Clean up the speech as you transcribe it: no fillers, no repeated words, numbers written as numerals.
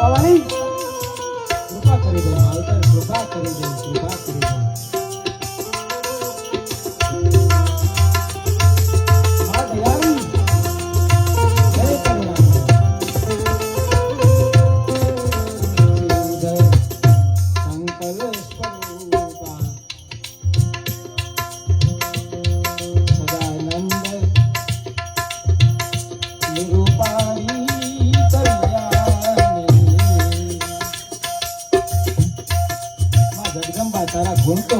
આવાની કૃપા કરી દે માવતર, કૃપા કરી દે, કૃપા કરી દે. હા દિયાળી જય કરુણા શ્રીધર શંકર સ્વરૂપા સદાનંદ નિરૂપાણી કલ્યાણી. માં જગદંબા તારા ગુણ તો